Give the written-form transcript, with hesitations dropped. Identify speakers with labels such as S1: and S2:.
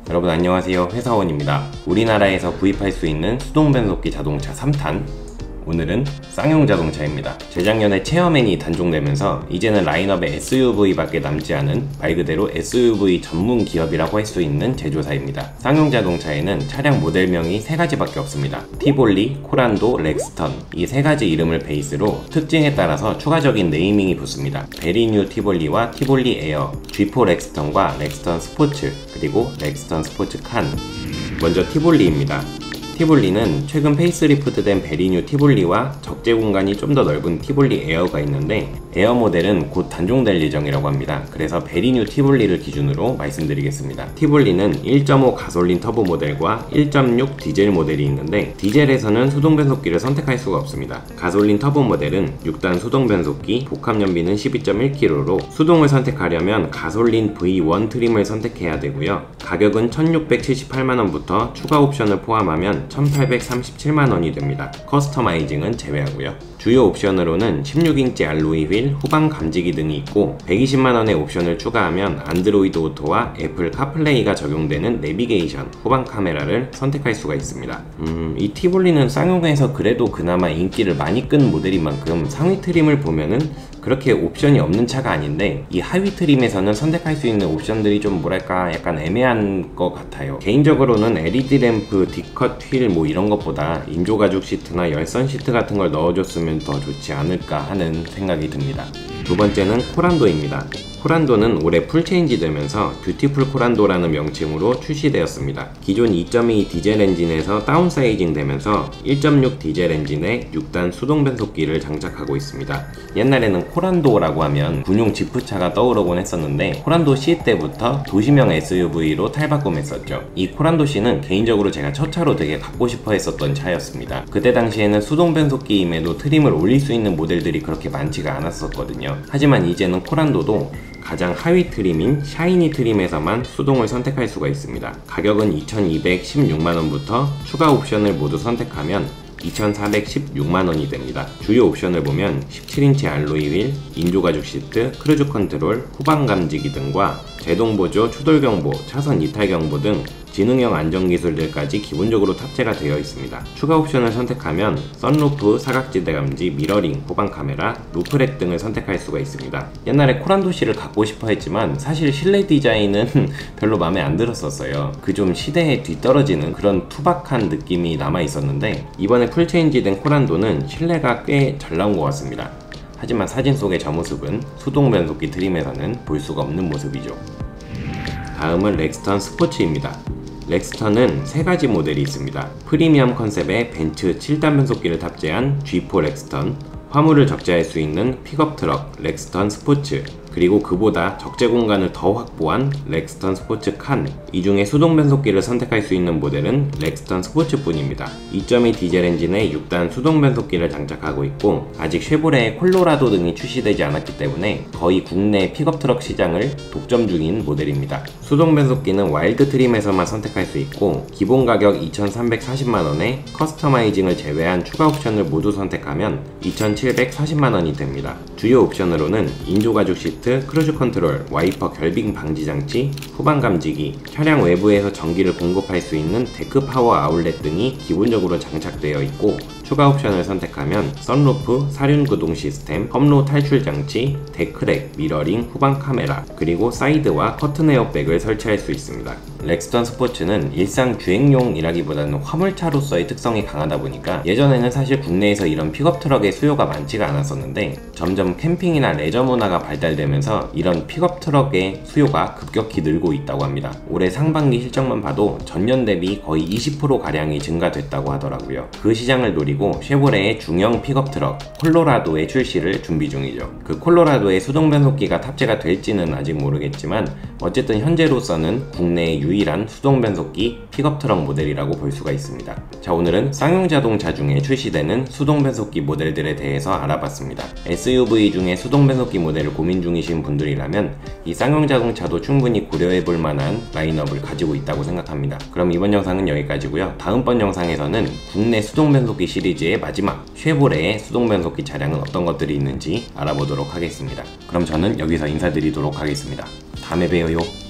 S1: 여러분 안녕하세요, 회사원입니다. 우리나라에서 구입할 수 있는 수동변속기 자동차 3탄, 오늘은 쌍용 자동차입니다. 재작년에 체어맨이 단종되면서 이제는 라인업에 SUV밖에 남지 않은 말 그대로 SUV 전문 기업이라고 할 수 있는 제조사입니다. 쌍용 자동차에는 차량 모델명이 3가지밖에 없습니다. 티볼리, 코란도, 렉스턴, 이 3가지 이름을 베이스로 특징에 따라서 추가적인 네이밍이 붙습니다. 베리뉴 티볼리와 티볼리 에어, G4 렉스턴과 렉스턴 스포츠, 그리고 렉스턴 스포츠 칸. 먼저 티볼리입니다. 티볼리는 최근 페이스리프트된 베리뉴 티볼리와 적재 공간이 좀 더 넓은 티볼리 에어가 있는데, 에어 모델은 곧 단종될 예정이라고 합니다. 그래서 베리뉴 티볼리를 기준으로 말씀드리겠습니다. 티볼리는 1.5 가솔린 터보 모델과 1.6 디젤 모델이 있는데, 디젤에서는 수동변속기를 선택할 수가 없습니다. 가솔린 터보 모델은 6단 수동변속기, 복합연비는 12.1kg로 수동을 선택하려면 가솔린 V1 트림을 선택해야 되고요. 가격은 1678만원부터 추가 옵션을 포함하면 1837만원이 됩니다. 커스터마이징은 제외하고요. 주요 옵션으로는 16인치 알로이 휠, 후방 감지기 등이 있고, 120만원의 옵션을 추가하면 안드로이드 오토와 애플 카플레이가 적용되는 내비게이션, 후방 카메라를 선택할 수가 있습니다. 이 티볼리는 쌍용에서 그래도 그나마 인기를 많이 끈 모델인 만큼 상위 트림을 보면은 그렇게 옵션이 없는 차가 아닌데, 이 하위 트림에서는 선택할 수 있는 옵션들이 좀 뭐랄까 약간 애매한 것 같아요. 개인적으로는 LED 램프, D컷 휠 뭐 이런 것보다 인조 가죽 시트나 열선 시트 같은 걸 넣어줬으면 더 좋지 않을까 하는 생각이 듭니다. 두 번째는 코란도입니다. 코란도는 올해 풀체인지 되면서 뷰티풀 코란도라는 명칭으로 출시되었습니다. 기존 2.2 디젤 엔진에서 다운사이징 되면서 1.6 디젤 엔진에 6단 수동변속기를 장착하고 있습니다. 옛날에는 코란도라고 하면 군용 지프차가 떠오르곤 했었는데, 코란도 C 때부터 도시명 SUV로 탈바꿈했었죠. 이 코란도 C는 개인적으로 제가 첫 차로 되게 갖고 싶어 했었던 차였습니다. 그때 당시에는 수동변속기임에도 트림을 올릴 수 있는 모델들이 그렇게 많지가 않았었거든요. 하지만 이제는 코란도도 가장 하위 트림인 샤이니 트림에서만 수동을 선택할 수가 있습니다. 가격은 2216만원부터 추가 옵션을 모두 선택하면 2416만원이 됩니다. 주요 옵션을 보면 17인치 알로이 휠, 인조가죽 시트, 크루즈 컨트롤, 후방 감지기 등과 제동보조, 추돌경보, 차선 이탈경보 등 지능형 안전기술들까지 기본적으로 탑재가 되어 있습니다. 추가 옵션을 선택하면 썬루프, 사각지대 감지, 미러링, 후방 카메라, 루프렉 등을 선택할 수가 있습니다. 옛날에 코란도 C를 갖고 싶어 했지만 사실 실내 디자인은 별로 마음에 안 들었었어요. 그 좀 시대에 뒤떨어지는 그런 투박한 느낌이 남아 있었는데, 이번에 풀체인지 된 코란도는 실내가 꽤 잘 나온 것 같습니다. 하지만 사진 속의 저 모습은 수동 변속기 트림에서는 볼 수가 없는 모습이죠. 다음은 렉스턴 스포츠입니다. 렉스턴은 3가지 모델이 있습니다. 프리미엄 컨셉의 벤츠 7단 변속기를 탑재한 G4 렉스턴, 화물을 적재할 수 있는 픽업 트럭 렉스턴 스포츠, 그리고 그보다 적재 공간을 더 확보한 렉스턴 스포츠 칸. 이 중에 수동 변속기를 선택할 수 있는 모델은 렉스턴 스포츠 뿐입니다. 2.2 디젤 엔진에 6단 수동 변속기를 장착하고 있고, 아직 쉐보레의 콜로라도 등이 출시되지 않았기 때문에 거의 국내 픽업 트럭 시장을 독점 중인 모델입니다. 수동 변속기는 와일드 트림에서만 선택할 수 있고, 기본 가격 2340만원에 커스터마이징을 제외한 추가 옵션을 모두 선택하면 2740만원이 됩니다. 주요 옵션으로는 인조가죽 시트, 크루즈 컨트롤, 와이퍼 결빙 방지 장치, 후방 감지기, 차량 외부에서 전기를 공급할 수 있는 데크 파워 아울렛 등이 기본적으로 장착되어 있고, 추가 옵션을 선택하면 썬루프, 사륜 구동 시스템, 험로 탈출 장치, 데크랙, 미러링, 후방 카메라, 그리고 사이드와 커튼 에어백을 설치할 수 있습니다. 렉스턴 스포츠는 일상 주행용이라기보다는 화물차로서의 특성이 강하다 보니까 예전에는 사실 국내에서 이런 픽업 트럭의 수요가 많지가 않았었는데, 점점 캠핑이나 레저 문화가 발달되면서 이런 픽업 트럭의 수요가 급격히 늘고 있다고 합니다. 올해 상반기 실적만 봐도 전년 대비 거의 20%가량이 증가됐다고 하더라고요. 그 시장을 노리고 쉐보레의 중형 픽업 트럭 콜로라도의 출시를 준비 중이죠. 그 콜로라도의 수동 변속기가 탑재가 될지는 아직 모르겠지만, 어쨌든 현재로서는 국내의 유일한 수동 변속기 픽업 트럭 모델이라고 볼 수가 있습니다. 자, 오늘은 쌍용 자동차 중에 출시되는 수동 변속기 모델들에 대해서 알아봤습니다. SUV 중에 수동 변속기 모델을 고민 중이신 분들이라면 이 쌍용 자동차도 충분히 고려해볼 만한 라인업을 가지고 있다고 생각합니다. 그럼 이번 영상은 여기까지고요. 다음번 영상에서는 국내 수동 변속기 시리즈의 마지막 쉐보레의 수동 변속기 차량은 어떤 것들이 있는지 알아보도록 하겠습니다. 그럼 저는 여기서 인사드리도록 하겠습니다. 다음에 봬요.